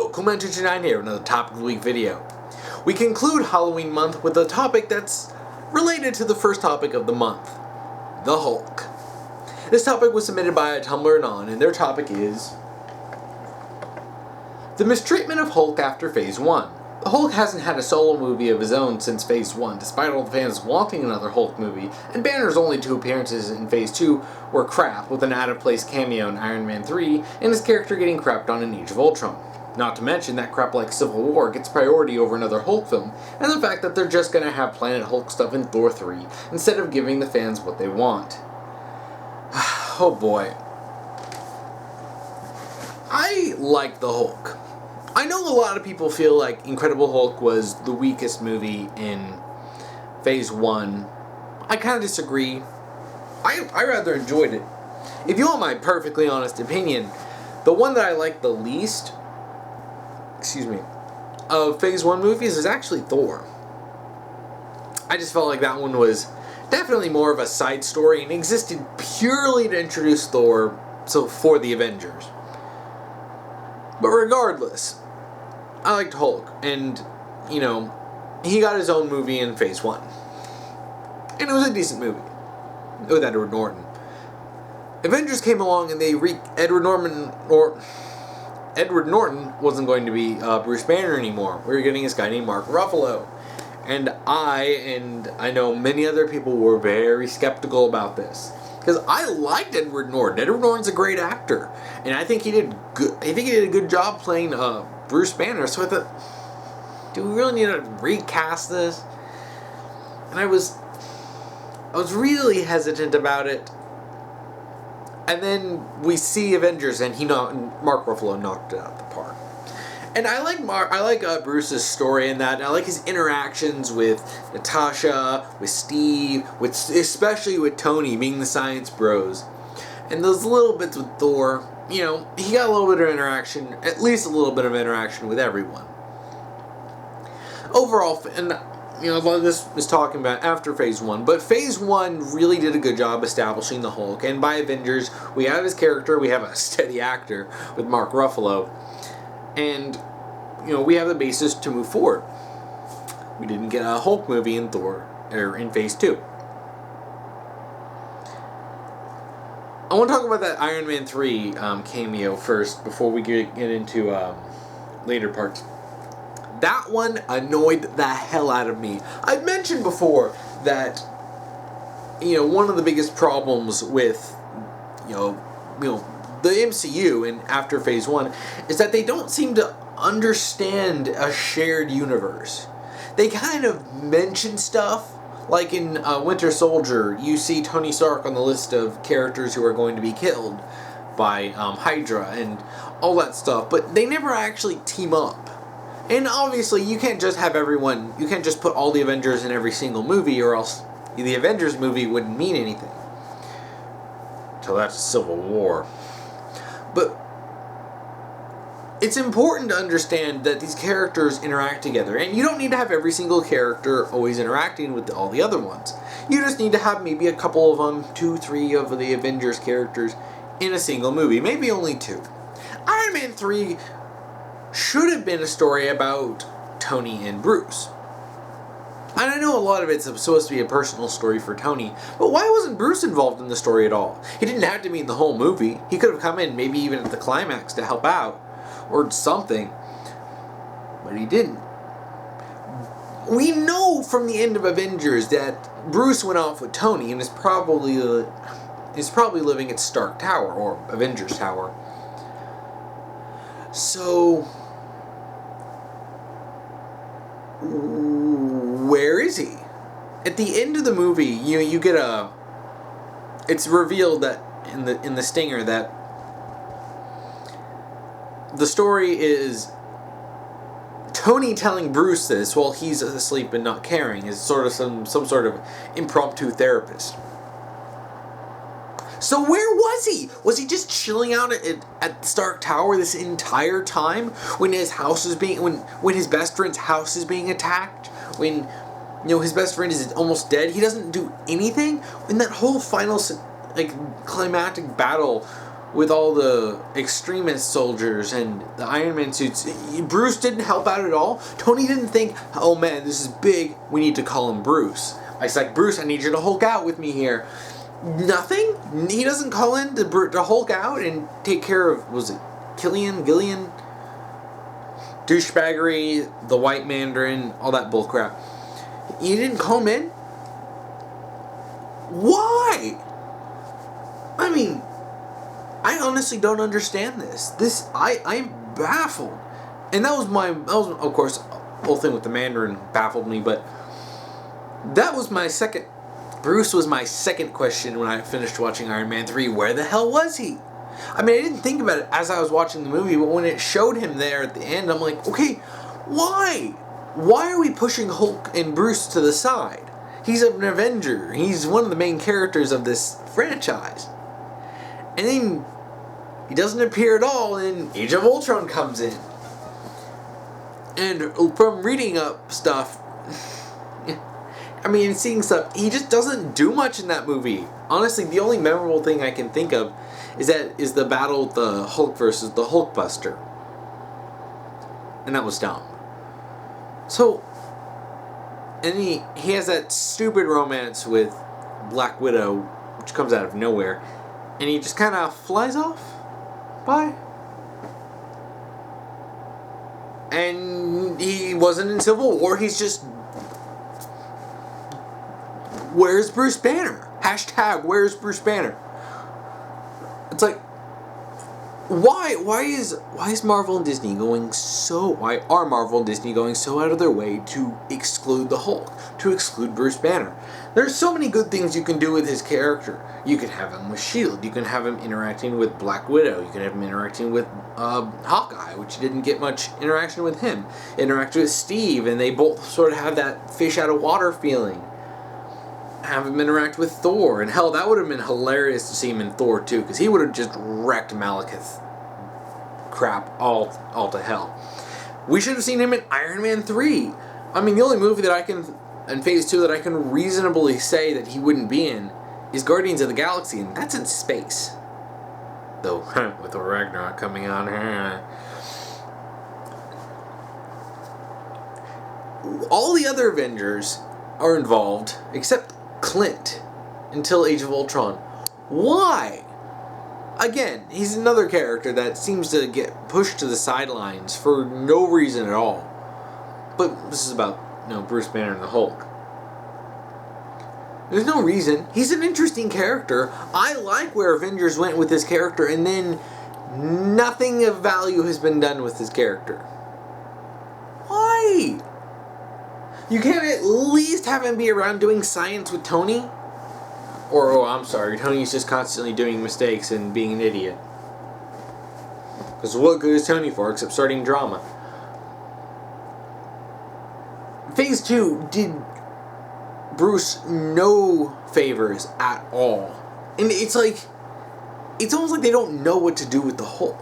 Hello, Cool929 here with another Topic of the Week video. We conclude Halloween month with a topic that's related to the first topic of the month, the Hulk. This topic was submitted by Tumblr anon, and their topic is the mistreatment of Hulk after Phase 1. The Hulk hasn't had a solo movie of his own since Phase 1, despite all the fans wanting another Hulk movie, and Banner's only 2 appearances in Phase 2 were crap, with an out-of-place cameo in Iron Man 3, and his character getting crapped on in Age of Ultron. Not to mention that crap like Civil War gets priority over another Hulk film, and the fact that they're just gonna have Planet Hulk stuff in Thor 3, instead of giving the fans what they want. Oh boy. I like the Hulk. I know a lot of people feel like Incredible Hulk was the weakest movie in Phase 1. I kind of disagree. I rather enjoyed it. If you want my perfectly honest opinion, the one that I like the least, of Phase 1 movies is actually Thor. I just felt like that one was definitely more of a side story and existed purely to introduce Thor for the Avengers. But regardless, I liked Hulk, and, you know, he got his own movie in Phase 1. And it was a decent movie, with Edward Norton. Avengers came along and Edward Norton wasn't going to be Bruce Banner anymore. We were getting this guy named Mark Ruffalo. And I know many other people were very skeptical about this. Because I liked Edward Norton. Edward Norton's a great actor. And I think he did a good job playing Bruce Banner. So I thought, do we really need to recast this? And I was really hesitant about it. And then we see Avengers, and Mark Ruffalo knocked it out of the park. And I like Bruce's story in that. And I like his interactions with Natasha, with Steve, especially with Tony being the science bros, and those little bits with Thor. You know, he got a little bit of interaction, at least a little bit of interaction with everyone. Overall, and you know, a lot of this is talking about after Phase 1, but Phase 1 really did a good job establishing the Hulk, and by Avengers, we have his character, we have a steady actor with Mark Ruffalo, and, you know, we have the basis to move forward. We didn't get a Hulk movie in in Phase 2. I want to talk about that Iron Man 3 cameo first, before we get into later parts. That one annoyed the hell out of me. I've mentioned before that, you know, one of the biggest problems with, you know, the MCU and after Phase 1 is that they don't seem to understand a shared universe. They kind of mention stuff, like in Winter Soldier, you see Tony Stark on the list of characters who are going to be killed by Hydra and all that stuff, but they never actually team up. And obviously, you can't just put all the Avengers in every single movie, or else the Avengers movie wouldn't mean anything. Till that's Civil War. But it's important to understand that these characters interact together, and you don't need to have every single character always interacting with all the other ones. You just need to have maybe a couple of them, 2, 3 of the Avengers characters in a single movie, maybe only 2. Iron Man 3 should have been a story about Tony and Bruce. And I know a lot of it's supposed to be a personal story for Tony, but why wasn't Bruce involved in the story at all? He didn't have to be in the whole movie. He could have come in maybe even at the climax to help out, or something, but he didn't. We know from the end of Avengers that Bruce went off with Tony and is probably living at Stark Tower, or Avengers Tower. So, where is he? At the end of the movie, you get it's revealed that in the stinger that the story is Tony telling Bruce this while he's asleep and not caring, is sort of some sort of impromptu therapist. So where was he? Was he just chilling out at Stark Tower this entire time when his best friend's house is being attacked? When, you know, his best friend is almost dead? He doesn't do anything? In that whole final, climactic battle with all the extremist soldiers and the Iron Man suits. Bruce didn't help out at all. Tony didn't think, oh man, this is big, we need to call him Bruce. I was like, Bruce, I need you to Hulk out with me here. Nothing? He doesn't call in to Hulk out and take care of, was it Gillian? Douchebaggery, the White Mandarin, all that bullcrap. You didn't call him in? Why? I mean, I honestly don't understand this. I'm baffled. And that was of course, the whole thing with the Mandarin baffled me, but that was my second, Bruce was my second question when I finished watching Iron Man 3. Where the hell was he? I mean, I didn't think about it as I was watching the movie, but when it showed him there at the end, I'm like, okay, why? Why are we pushing Hulk and Bruce to the side? He's an Avenger. He's one of the main characters of this franchise. And then he doesn't appear at all, and Age of Ultron comes in. And from reading up stuff, I mean, seeing stuff, he just doesn't do much in that movie. Honestly, the only memorable thing I can think of is the battle with the Hulk versus the Hulkbuster. And that was dumb. So, and he has that stupid romance with Black Widow, which comes out of nowhere, and he just kind of flies off. Bye. And he wasn't in Civil War, he's just... Where's Bruce Banner? Hashtag, where's Bruce Banner? It's like, why is Marvel and Disney going so... Why are Marvel and Disney going so out of their way to exclude the Hulk? To exclude Bruce Banner? There's so many good things you can do with his character. You could have him with S.H.I.E.L.D. You can have him interacting with Black Widow. You can have him interacting with Hawkeye, which didn't get much interaction with him. Interact with Steve, and they both sort of have that fish out of water feeling. Have him interact with Thor, and hell, that would have been hilarious to see him in Thor 2, because he would have just wrecked Malekith crap all to hell. We should have seen him in Iron Man 3. I mean, the only movie that I can, in Phase 2, that I can reasonably say that he wouldn't be in is Guardians of the Galaxy, and that's in space. Though, with Thor Ragnarok coming on, all the other Avengers are involved, except Clint, until Age of Ultron. Why? Again, he's another character that seems to get pushed to the sidelines for no reason at all. But this is about, Bruce Banner and the Hulk. There's no reason. He's an interesting character. I like where Avengers went with this character, and then nothing of value has been done with his character. Why? You can't at least have him be around doing science with Tony? Or, I'm sorry, Tony's just constantly doing mistakes and being an idiot. Because what good is Tony for except starting drama? Phase 2 did Bruce no favors at all. And it's almost like they don't know what to do with the Hulk.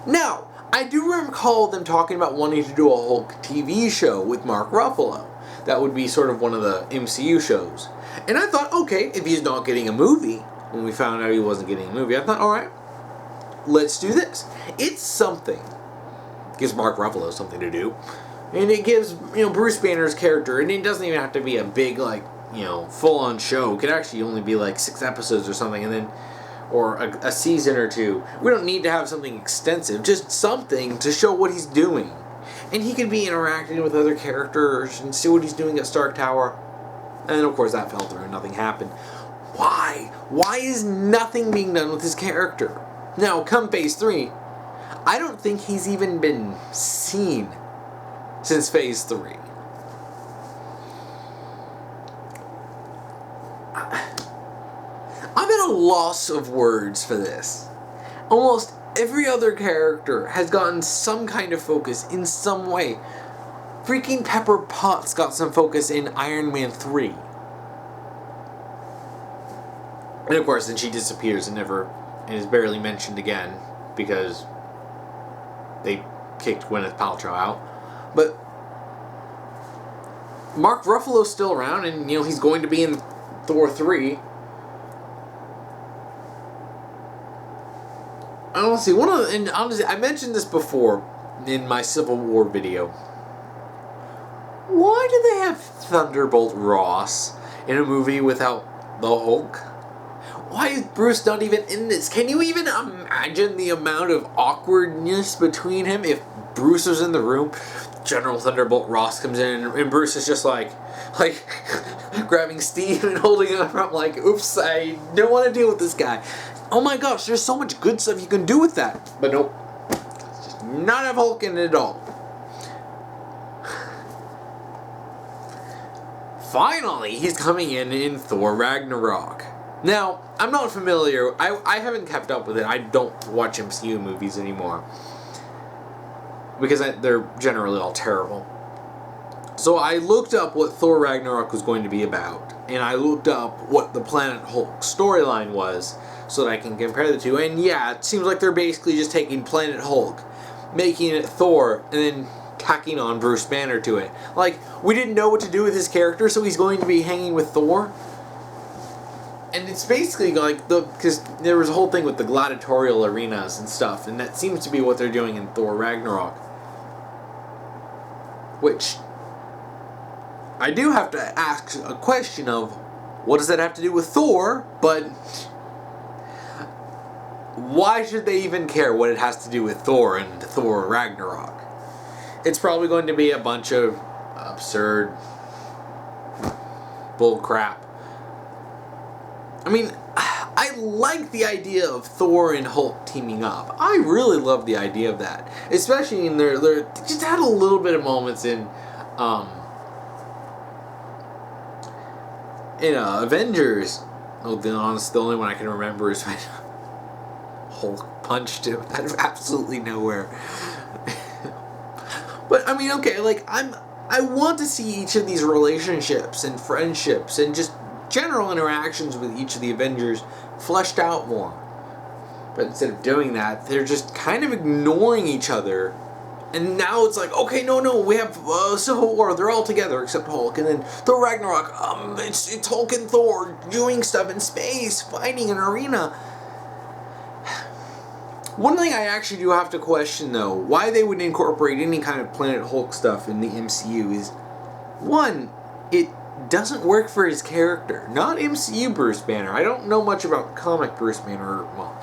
Now, I do recall them talking about wanting to do a Hulk TV show with Mark Ruffalo. That would be sort of one of the MCU shows. And I thought, okay, if he's not getting a movie, when we found out he wasn't getting a movie, I thought, alright, let's do this. It's something. It gives Mark Ruffalo something to do. And it gives, Bruce Banner's character, and it doesn't even have to be a big, full-on show. It could actually only be 6 episodes or something, and then or a season or 2. We don't need to have something extensive, just something to show what he's doing. And he could be interacting with other characters and see what he's doing at Stark Tower. And then, of course, that fell through and nothing happened. Why? Why is nothing being done with his character? Now, come Phase 3, I don't think he's even been seen since Phase 3. I'm at a loss of words for this. Almost every other character has gotten some kind of focus in some way. Freaking Pepper Potts got some focus in Iron Man 3. And of course, then she disappears and is barely mentioned again because they kicked Gwyneth Paltrow out. But Mark Ruffalo's still around, and he's going to be in Thor 3. honestly, I mentioned this before in my Civil War video. Why do they have Thunderbolt Ross in a movie without the Hulk? Why is Bruce not even in this? Can you even imagine the amount of awkwardness between him if Bruce was in the room? General Thunderbolt Ross comes in and Bruce is just like grabbing Steve and holding him up. I'm like, oops, I don't want to deal with this guy. Oh my gosh, there's so much good stuff you can do with that. But nope, just not have Hulk in it at all. Finally, he's coming in Thor Ragnarok. Now, I'm not familiar. I haven't kept up with it. I don't watch MCU movies anymore. Because they're generally all terrible. So I looked up what Thor Ragnarok was going to be about. And I looked up what the Planet Hulk storyline was. So that I can compare the two. And yeah, it seems like they're basically just taking Planet Hulk, making it Thor, and then tacking on Bruce Banner to it. Like, we didn't know what to do with his character, so he's going to be hanging with Thor. And it's basically like because there was a whole thing with the gladiatorial arenas and stuff, and that seems to be what they're doing in Thor Ragnarok. Which, I do have to ask a question of, what does that have to do with Thor? But why should they even care what it has to do with Thor and Thor Ragnarok? It's probably going to be a bunch of absurd bull crap. I mean, I like the idea of Thor and Hulk teaming up. I really love the idea of that. Especially in they just had a little bit of moments in Avengers. Oh, the only one I can remember is when Hulk punched him out of absolutely nowhere. But I mean, okay, like I want to see each of these relationships and friendships and just general interactions with each of the Avengers fleshed out more. But instead of doing that, they're just kind of ignoring each other. And now it's like, okay, no, we have Civil War, they're all together except Hulk. And then Thor Ragnarok, it's Hulk and Thor doing stuff in space, fighting in an arena. One thing I actually do have to question, though, why they would incorporate any kind of Planet Hulk stuff in the MCU is, one, it doesn't work for his character. Not MCU Bruce Banner. I don't know much about comic Bruce Banner, or, well,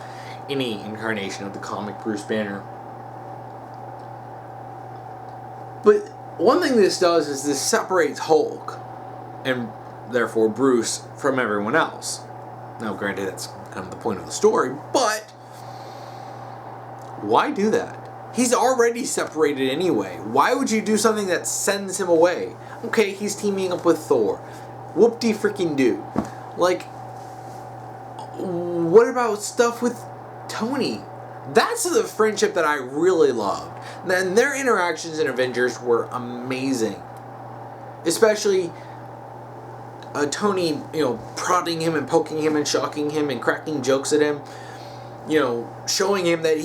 any incarnation of the comic Bruce Banner. But one thing this does is this separates Hulk, and therefore Bruce, from everyone else. Now, granted, that's kind of the point of the story, but why do that? He's already separated anyway. Why would you do something that sends him away? Okay, he's teaming up with Thor. Whoop-de-freaking-do. Like, what about stuff with Tony? That's the friendship that I really loved. And their interactions in Avengers were amazing. Especially Tony, prodding him and poking him and shocking him and cracking jokes at him. Showing him that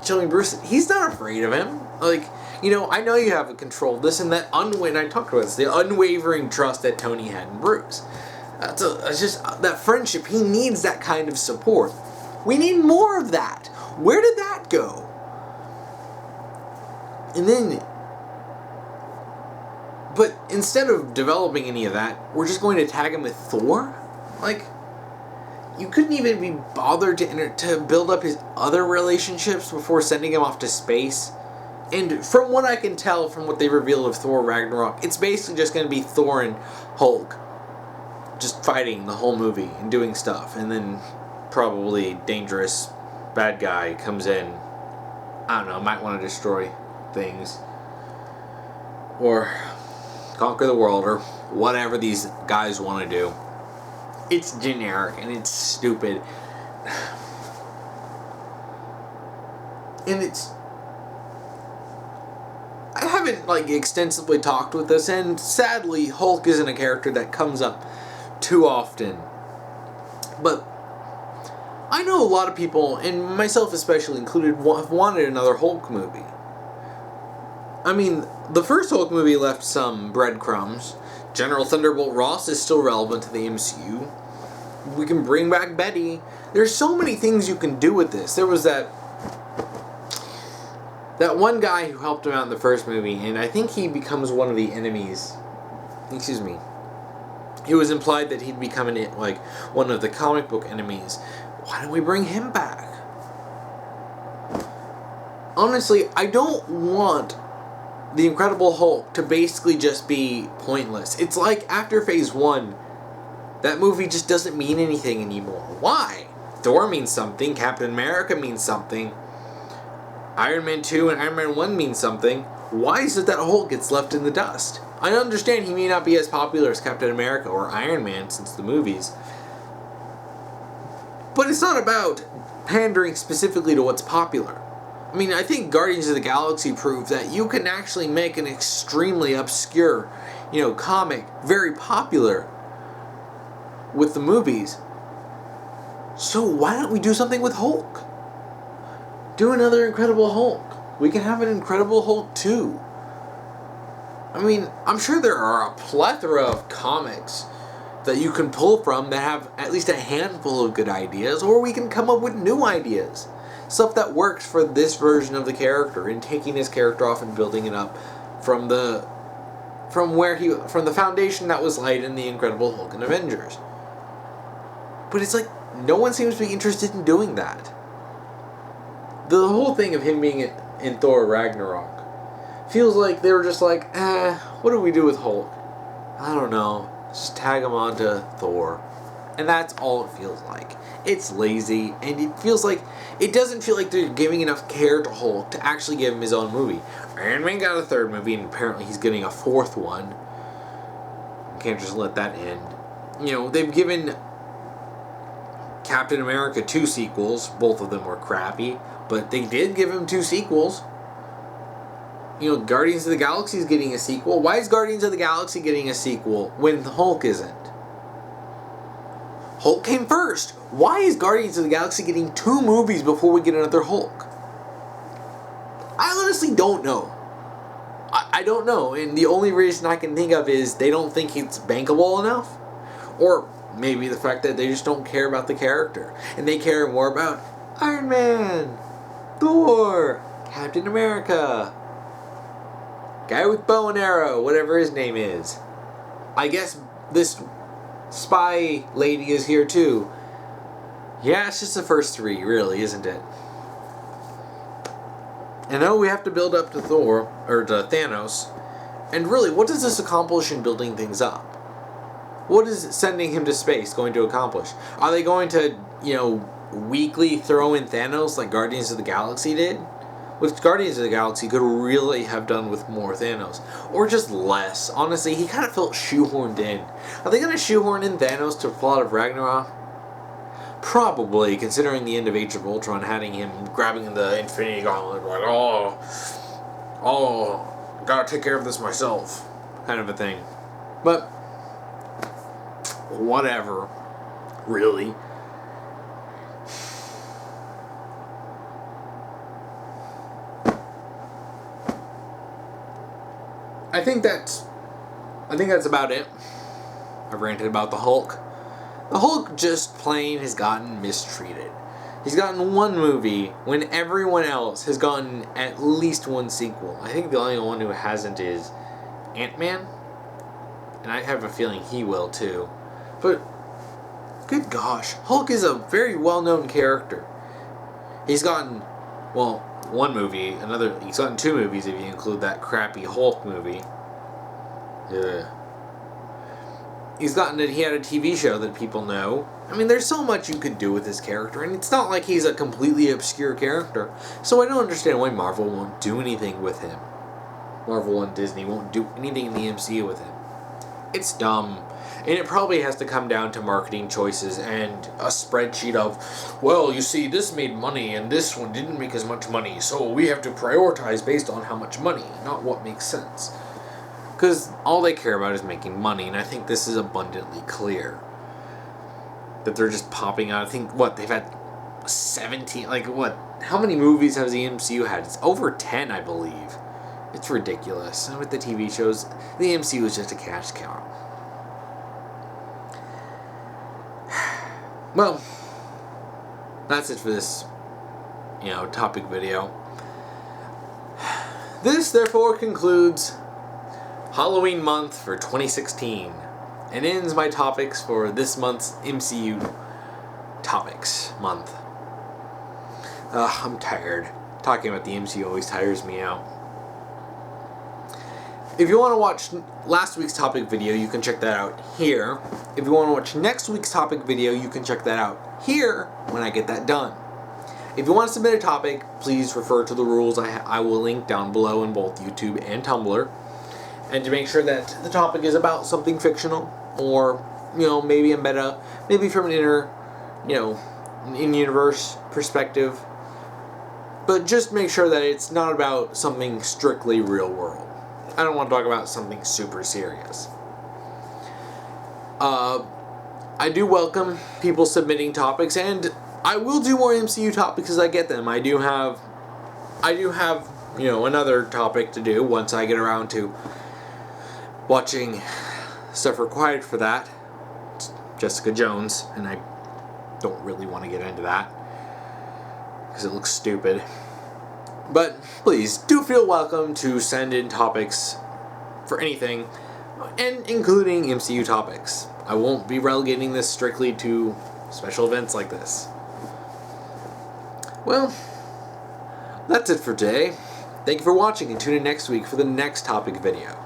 showing Bruce he's not afraid of him. Like, I know you have control of this and that and I talked about this, the unwavering trust that Tony had in Bruce. It's just that friendship. He needs that kind of support. We need more of that. Where did that go? And then, but instead of developing any of that, we're just going to tag him with Thor? Like, you couldn't even be bothered to build up his other relationships before sending him off to space? And from what I can tell from what they revealed of Thor Ragnarok, it's basically just going to be Thor and Hulk just fighting the whole movie and doing stuff. And then probably dangerous bad guy comes in. I don't know, might want to destroy things. Or conquer the world, or whatever these guys want to do. It's generic and it's stupid. And I haven't extensively talked with this, and sadly Hulk isn't a character that comes up too often. But I know a lot of people, and myself especially included, have wanted another Hulk movie. I mean, the first Hulk movie left some breadcrumbs. General Thunderbolt Ross is still relevant to the MCU. We can bring back Betty. There's so many things you can do with this. There was that one guy who helped him out in the first movie, and I think he becomes one of the enemies. Excuse me. It was implied that he'd become one of the comic book enemies. Why don't we bring him back? Honestly, I don't want the Incredible Hulk to basically just be pointless. It's like after Phase 1, that movie just doesn't mean anything anymore. Why? Thor means something, Captain America means something, Iron Man 2 and Iron Man 1 mean something. Why is it that Hulk gets left in the dust? I understand he may not be as popular as Captain America or Iron Man since the movies, but it's not about pandering specifically to what's popular. I mean, I think Guardians of the Galaxy proved that you can actually make an extremely obscure, comic very popular with the movies. So why don't we do something with Hulk? Do another Incredible Hulk. We can have an Incredible Hulk 2. I mean, I'm sure there are a plethora of comics that you can pull from that have at least a handful of good ideas, or we can come up with new ideas. Stuff that works for this version of the character, and taking his character off and building it up from the foundation that was laid in the Incredible Hulk and Avengers. But it's like no one seems to be interested in doing that. The whole thing of him being in Thor Ragnarok feels like they were just like, what do we do with Hulk? I don't know. Just tag him onto Thor. And that's all it feels like. It's lazy, and it doesn't feel like they're giving enough care to Hulk to actually give him his own movie. Iron Man got a third movie, and apparently he's getting a fourth one. You can't just let that end. They've given Captain America 2 sequels. Both of them were crappy, but they did give him 2 sequels. Guardians of the Galaxy is getting a sequel. Why is Guardians of the Galaxy getting a sequel when Hulk isn't? Hulk came first. Why is Guardians of the Galaxy getting 2 movies before we get another Hulk? I honestly don't know. I don't know, and the only reason I can think of is they don't think it's bankable enough. Or maybe the fact that they just don't care about the character, and they care more about Iron Man, Thor, Captain America, guy with bow and arrow, whatever his name is. I guess this spy lady is here too. Yeah, it's just the first 3, really, isn't it? I know we have to build up to Thor, or to Thanos, and really, what does this accomplish in building things up? What is sending him to space going to accomplish? Are they going to, weekly throw in Thanos like Guardians of the Galaxy did? Which Guardians of the Galaxy could really have done with more Thanos. Or just less. Honestly, he kind of felt shoehorned in. Are they going to shoehorn in Thanos to the plot of Ragnarok? Probably, considering the end of Age of Ultron having him grabbing the Infinity Gauntlet, like, gotta take care of this myself, kind of a thing. But, whatever, really. I think that's about it. I've ranted about the Hulk. The Hulk just plain has gotten mistreated. He's gotten 1 movie when everyone else has gotten at least 1 sequel. I think the only one who hasn't is Ant-Man. And I have a feeling he will too. But, good gosh, Hulk is a very well-known character. He's gotten, 1 movie, he's gotten 2 movies if you include that crappy Hulk movie. Yeah. He had a TV show that people know. I mean, there's so much you could do with this character, and it's not like he's a completely obscure character. So I don't understand why Marvel won't do anything with him. Marvel and Disney won't do anything in the MCU with him. It's dumb. And it probably has to come down to marketing choices and a spreadsheet of, you see, this made money and this one didn't make as much money, so we have to prioritize based on how much money, not what makes sense. Because all they care about is making money, and I think this is abundantly clear. That they're just popping out. I think, they've had 17, how many movies has the MCU had? It's over 10, I believe. It's ridiculous. And with the TV shows, the MCU is just a cash cow. Well, that's it for this, topic video. This, therefore, concludes Halloween month for 2016 and ends my topics for this month's MCU topics month. I'm tired. Talking about the MCU always tires me out. If you want to watch last week's topic video, you can check that out here. If you want to watch next week's topic video, you can check that out here when I get that done. If you want to submit a topic, please refer to the rules I will link down below in both YouTube and Tumblr. And to make sure that the topic is about something fictional, or, maybe a meta, maybe from an inner, in-universe perspective. But just make sure that it's not about something strictly real world. I don't want to talk about something super serious. I do welcome people submitting topics, and I will do more MCU topics as I get them. I do have another topic to do once I get around to watching stuff required for that. It's Jessica Jones, and I don't really want to get into that because it looks stupid. But please do feel welcome to send in topics for anything, and including MCU topics. I won't be relegating this strictly to special events like this. Well, that's it for today. Thank you for watching, and tune in next week for the next topic video.